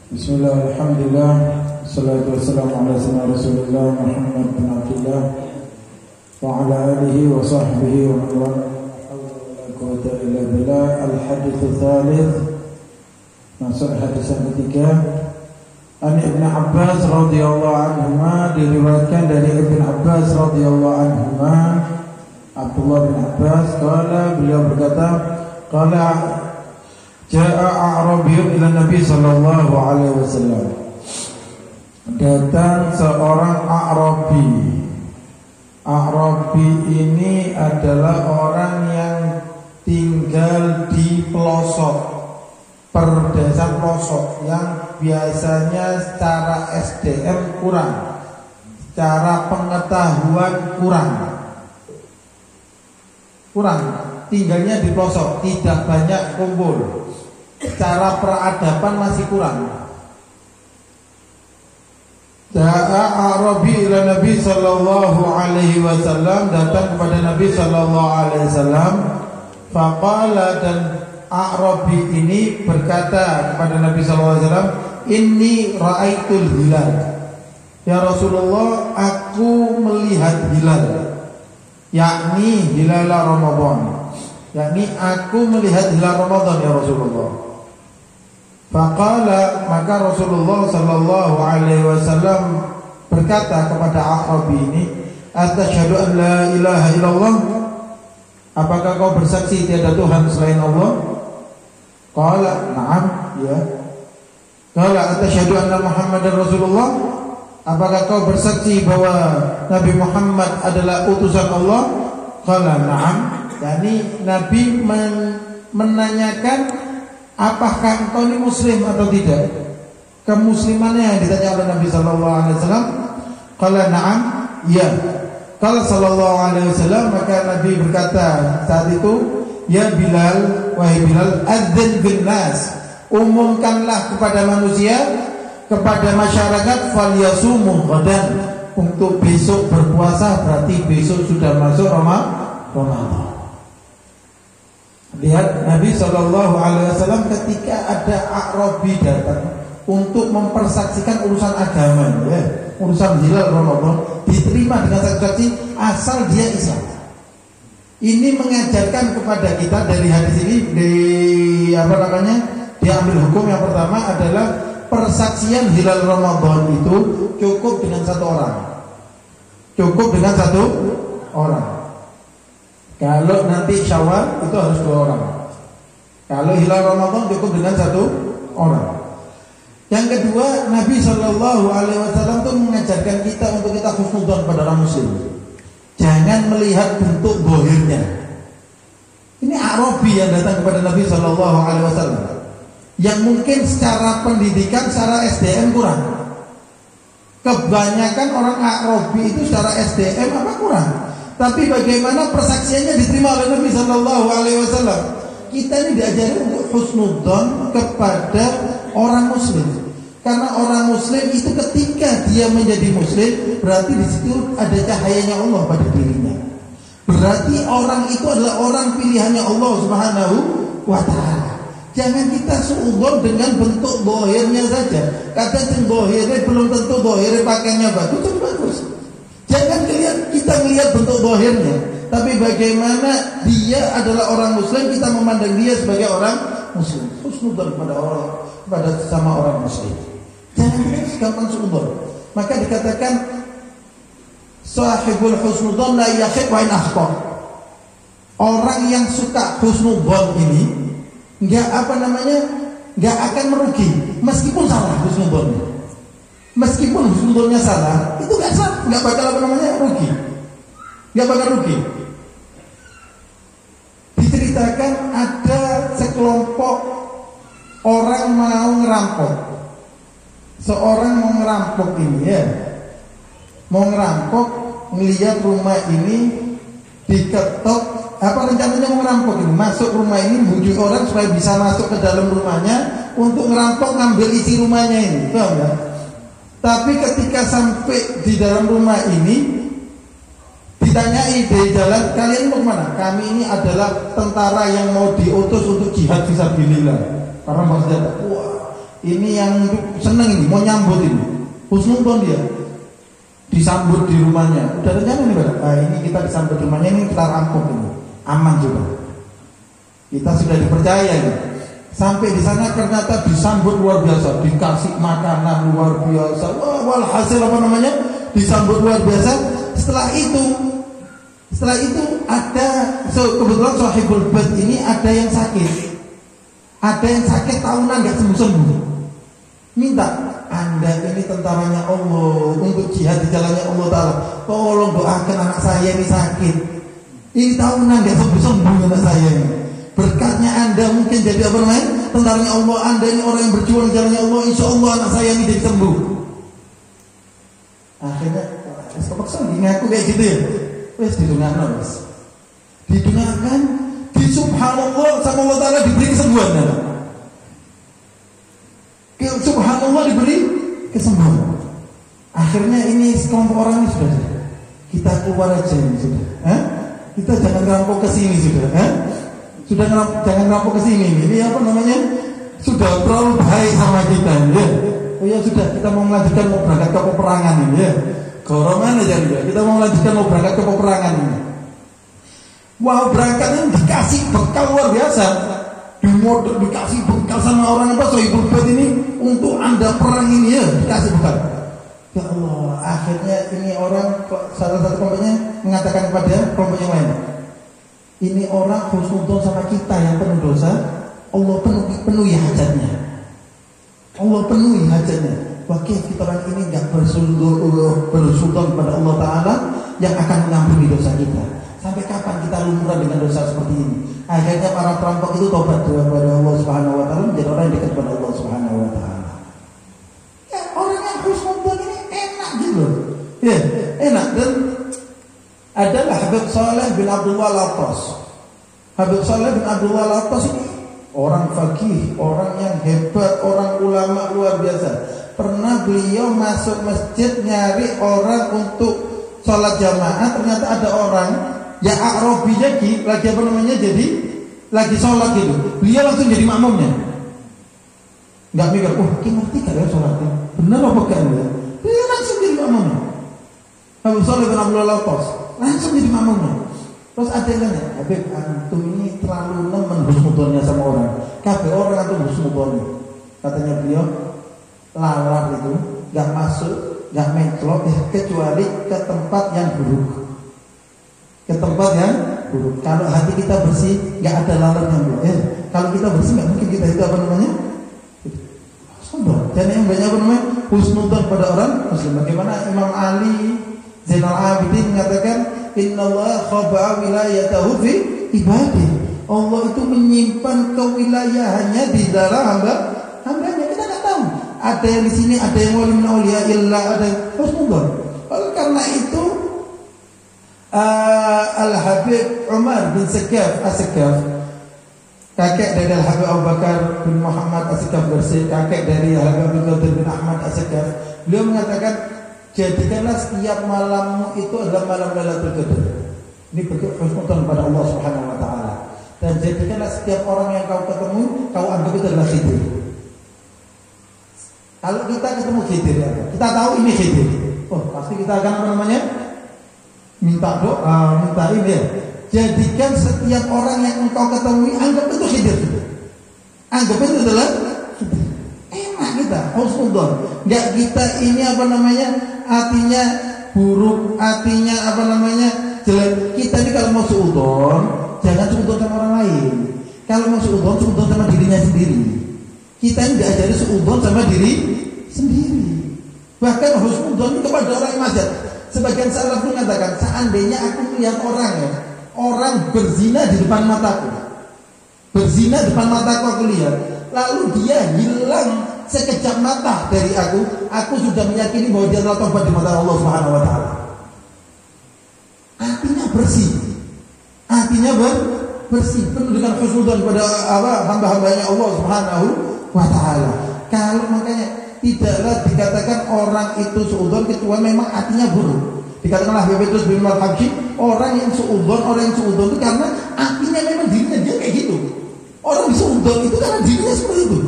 Bismillah, alhamdulillah, salatu wassalamu ala sayyidina Rasulillah Muhammad bin Abdullah wa ala alihi wa sahbihi wa man wala, la hawla wa la quwwata illa billah. Al-hadits tsalits, masuk hadis yang ketiga. An Ibn Abbas radhiyallahu anhuma, diriwayatkan dari Ibn Abbas radhiyallahu anhuma, Abdullah bin Abbas, beliau berkata, qala ja'a a'rabiyyun ila Nabi sallallahu alaihi wasallam. Datang seorang A'rabi. A'rabi ini adalah orang yang tinggal di pelosok, perdesaan pelosok, yang biasanya secara SDM kurang, secara pengetahuan kurang, tinggalnya di pelosok, tidak banyak kumpul, cara peradaban masih kurang. Da'a A'rabi ila Nabi sallallahu alaihi wasallam, datang kepada Nabi sallallahu alaihi wasallam. Faqala, dan A'rabi ini berkata kepada Nabi sallallahu alaihi wasallam, inni ra'aitul hilal. Ya Rasulullah, aku melihat hilal, yakni hilal Ramadan, yakni aku melihat hilal Ramadan ya Rasulullah. Faqala, maka Rasulullah sallallahu alaihi wasallam berkata kepada A'rabi ini, asyhadu an la ilaha illallah, apakah kau bersaksi tiada Tuhan selain Allah? Qala na'am, ya. Qala asyhadu anna Muhammadar Rasulullah, apakah kau bersaksi bahwa Nabi Muhammad adalah utusan Allah? Qala na'am, yakni Nabi menanyakan, apakah engkau ini muslim atau tidak? Kemuslimannya yang ditanya oleh Nabi sallallahu alaihi wasallam. Qala na'am, ya. Qala sallallahu alaihi wasallam, maka Nabi berkata saat itu, ya Bilal, wahai Bilal, adzin bin nas, umumkanlah kepada manusia, kepada masyarakat, falyasumu ghadan, untuk besok berpuasa, berarti besok sudah masuk Ramadan. Lihat Nabi SAW ketika ada A'rabi datang untuk mempersaksikan urusan agama, ya, urusan hilal Ramadan, diterima dengan saksi asal dia Islam. Ini mengajarkan kepada kita dari hadis ini, diambil hukum yang pertama adalah persaksian hilal Ramadan itu cukup dengan satu orang. Kalau nanti Syawal itu harus 2 orang. Kalau hilal Ramadan cukup dengan 1 orang. Yang kedua, Nabi SAW itu mengajarkan kita untuk kita husnudzon pada orang muslim. Jangan melihat bentuk zahirnya. Ini A'rabi yang datang kepada Nabi SAW, yang mungkin secara pendidikan, secara SDM kurang. Kebanyakan orang A'rabi itu secara SDM kurang. Tapi bagaimana persaksiannya diterima oleh Nabi sallallahu alaihi wasallam? Kita ini diajari untuk husnudzon kepada orang muslim. Karena orang muslim itu ketika dia menjadi muslim, berarti di situ ada cahayanya Allah pada dirinya. Berarti orang itu adalah orang pilihannya Allah Subhanahu wa taala. Jangan kita suudzon dengan bentuk zahirnya saja. Kadang zahirnya belum tentu zahirnya pakainya bagus. Jangan kita melihat bentuk zahirnya, tapi bagaimana dia adalah orang muslim, kita memandang dia sebagai orang muslim. Husnudzon pada sesama orang muslim. Jangan kita gampang suudzon. Maka dikatakan sahibul husnudzon la yakhib wa in akhta. Orang yang suka husnudzon ini enggak akan merugi meskipun salah husnudzonnya. Meskipun husnudzonnya salah, itu nggak bakal rugi, nggak bakal rugi. Diceritakan ada sekelompok orang mau ngerampok. Seorang mau ngerampok ini, ya, mau ngerampok, ngelihat rumah ini diketok. Rencananya mau ngerampok ini, masuk rumah ini, bujuk orang supaya bisa masuk ke dalam rumahnya untuk ngerampok, ngambil isi rumahnya ini, paham ya? Tapi ketika sampai di dalam rumah ini, ditanyai dari jalan, kalian mau kemana? Kami ini adalah tentara yang mau diutus untuk jihad fisabilillah. Karena maksudnya, wah, Ini yang seneng ini, mau nyambut ini. Husnudzon dia. Disambut di rumahnya. Udah rencana nih, Pak. Nah, ini kita disambut di rumahnya, ini kita rampung ini. Aman juga. Kita sudah dipercaya ini. Sampai di sana ternyata disambut luar biasa, dikasih makanan luar biasa. Wah, walhasil apa namanya? Disambut luar biasa. Setelah itu ada kebetulan sahibul bait ini ada yang sakit. Ada yang sakit tahunan nggak sembuh-sembuh. Minta, Anda ini tentaranya Allah untuk jihad di jalannya Allah Ta'ala, tolong doakan anak saya ini sakit. Ini tahunan nggak sembuh-sembuh anak saya ini. Berkatnya Anda mungkin jadi apa namanya? Tentaranya Allah, Anda ini orang yang berjuang di jalannya Allah, insya Allah anak saya ini jadi sembuh. Akhirnya kepaksa ngaku kayak gitu ya. Wes didengarkan, didengarkan, di subhanallah sama Allah Ta'ala diberi kesembuhan. Subhanallah diberi kesembuhan. Akhirnya ini sekelompok orang ini sudah, kita keluar aja ini sudah. Kita jangan ngerampok ke sini sudah. Jangan ngerampok ke sini. Ini apa namanya? Sudah terlalu baik sama kita ya. Oh ya sudah, kita mau melanjutkan mau berangkat ke peperangan ini ya. Gorongan aja ya. Kita mau melanjutkan mau berangkat ke peperangan ini. Wow, berangkat ini dikasih bekal luar biasa. Dikasih bekal sama orang apa sahibul bait ini untuk Anda perang ini ya, dikasih bekal. Ya Allah, akhirnya ini orang salah satu kelompoknya mengatakan kepada kelompok yang lain, ini orang husnudzon sama kita yang penuh dosa, Allah penuhi hajatnya. Allah penuhi hajatnya. Wakil kita orang ini enggak bersudzon kepada Allah Ta'ala yang akan mengampuni dosa kita. Sampai kapan kita lumuran dengan dosa seperti ini? Akhirnya para perampok itu tobat kepada Allah Subhanahu Wa Ta'ala, menjadi orang yang dekat kepada Allah Subhanahu Wa Ta'ala. Ya, orang yang husnudzon ini enak gitu. Ya, enak. Dan adalah Habib Saleh bin Abdullah Al-Attas. Habib Saleh bin Abdullah Al-Attas ini orang faqih, orang yang hebat, orang ulama luar biasa. Pernah beliau masuk masjid nyari orang untuk sholat jamaah, ternyata ada orang ya Arabi lagi apa namanya, jadi lagi sholat gitu. Beliau langsung jadi makmumnya. Nggak mikir, kita ngerti gak ya sholatnya? Benar apa enggak ya? Beliau langsung jadi makmumnya. Habib Saleh bin Abdullah Al-Attas langsung jadi makmumnya. Terus ada yang nanya, Habib, antum ini terlalu nemen husnudzonnya sama orang. Kabeh orang antum husnudzonnya. Katanya beliau, lalat itu nggak masuk, nggak mencelok kecuali ke tempat yang buruk. Ke tempat yang buruk. Kalau hati kita bersih, nggak ada lalat yang buruk. Kalau kita bersih, nggak mungkin kita itu apa namanya? Sombong. Dan yang banyak apa namanya? Husnudzon pada orang Muslim. Bagaimana Imam Ali Zainal Abidin mengatakan, Innallaha khaba'a wilayatahu fi ibadih. Allah itu menyimpan kewilayahannya di dalam hambanya. Kita nggak tahu. Ada yang di sini, ada yang wali min auliya illah, ada yang husnudzon. Oleh karena itu Al-Habib Umar bin Sakaf As-Sakaf, kakek dari Al-Habib Abu Bakar bin Muhammad As-Sakaf Bersih, kakek dari Al-Habib Abdul Qadir bin Ahmad As-Sakaf, beliau mengatakan, jadikanlah setiap malammu itu adalah malam Lailatul Qadar. Ini bentuk husnudzon kepada Allah Subhanahu Wa Taala. Dan jadikanlah setiap orang yang kau ketemu, kau anggap itu adalah khidir. Kalau kita ketemu khidir, ya, kita tahu ini khidir. Pasti kita akan apa namanya? Minta doa, minta ini ya. Jadikan setiap orang yang engkau ketemui, anggap itu khidir. Anggap itu adalah khidir. Enak kita, husnudzon. Enggak kita ini apa namanya? Artinya buruk, artinya apa namanya? Jelek. Kita ini kalau mau suudzon, jangan suudzon sama orang lain. Kalau mau suudzon sama dirinya sendiri. Kita ini diajari suudzon sama diri sendiri. Bahkan husnudzon kepada orang yang maksiat. Sebagian salaf mengatakan, seandainya aku melihat orang berzina di depan mataku, berzina di depan mataku aku lihat, lalu dia hilang sekejap mata dari aku sudah meyakini bahwa dia telah tobat di mata Allah Subhanahu Wa Taala. Hatinya bersih, hatinya bersih, penuh dengan husnudzon kepada hamba-hambanya Allah Subhanahu Wa Taala. Kalau makanya tidaklah dikatakan orang itu suudzon kecuali memang hatinya buruk. Dikatakanlah Habib Idrus bin Al-Habsyi, orang yang suudzon itu karena hatinya memang dirinya dia kayak gitu. Orang suudzon itu karena dirinya seperti itu.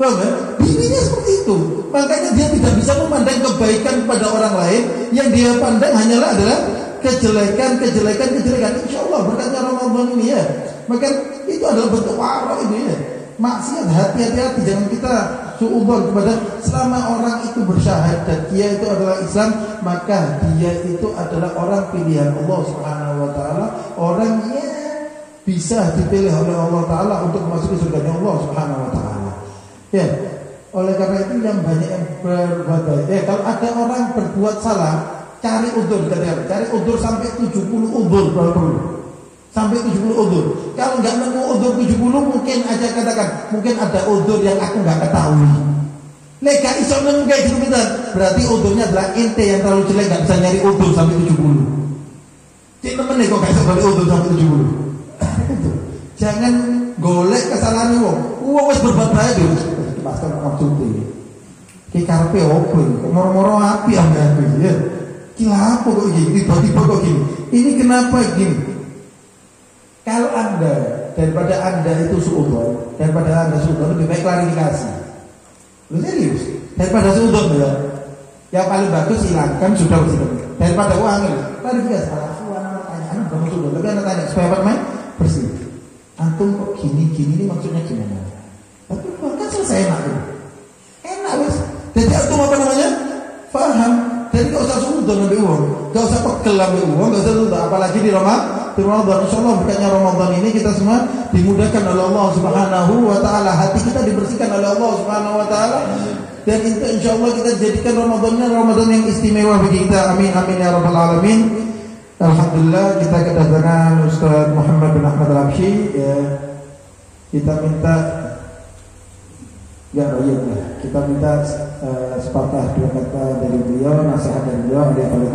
Paham ya? dirinya seperti itu. Makanya dia tidak bisa memandang kebaikan pada orang lain. Yang dia pandang hanyalah adalah kejelekan. Insya Allah berkatnya Ramadan ini ya. Maka itu adalah bentuk waro itu ya. Maksiat, hati-hati, jangan kita suudzon kepada. Selama orang itu bersyahadat dia itu adalah Islam, maka dia itu adalah orang pilihan Allah Subhanahu wa taala, orang yang bisa dipilih oleh Allah taala untuk memasuki surga Allah Subhanahu wa taala. Ya. Oleh karena itu yang banyak yang berbuat baik. Kalau ada orang berbuat salah, cari udzur, cari udzur sampai 70 udzur kalau perlu. Sampai 70 udzur. Kalau nggak nemu udzur 70, mungkin aja katakan, mungkin ada udzur yang aku nggak ketahui. Lega iso nemu kayak gitu betul. Berarti udzurnya adalah ente yang terlalu jelek, nggak bisa nyari udzur sampai 70. Cik temen nih kok nggak bisa nyari udzur sampai 70. Jangan golek kesalahan wong. Wong wis berbuat baik lho. Pastor maksudnya. Ki karepe opo? Moro-moro api ambek ya. Ki apa kok gini? Tiba-tiba kok gini. Ini kenapa gini? Kalau daripada anda itu suudzon, daripada anda suudzon lebih baik klarifikasi. Lu serius? Daripada suudzon ya. Yang paling bagus hilangkan sudah. Daripada uang klarifikasi. Salah pertanyaan kamu suudzon. Tapi anda tanya supaya apa main bersih. Antum kok gini ini maksudnya gimana? Tapi kan selesai enak wes. Jadi antum apa namanya? Paham. Jadi gak usah suudzon ambil uang, gak usah pegel ambil uang, gak usah suudzon. Apalagi di Ramadan, insyaallah berkatnya Ramadan ini kita semua dimudahkan oleh Allah Subhanahu wa taala, hati kita dibersihkan oleh Allah Subhanahu wa taala, dan itu insyaallah kita jadikan Ramadannya Ramadan yang istimewa bagi kita. Amin amin ya rabbal alamin. Alhamdulillah kita kedatangan Ustaz Muhammad bin Ahmad Al-Habsyi ya. Kita minta kita minta sepatah dua kata dari beliau, nasihat dari beliau.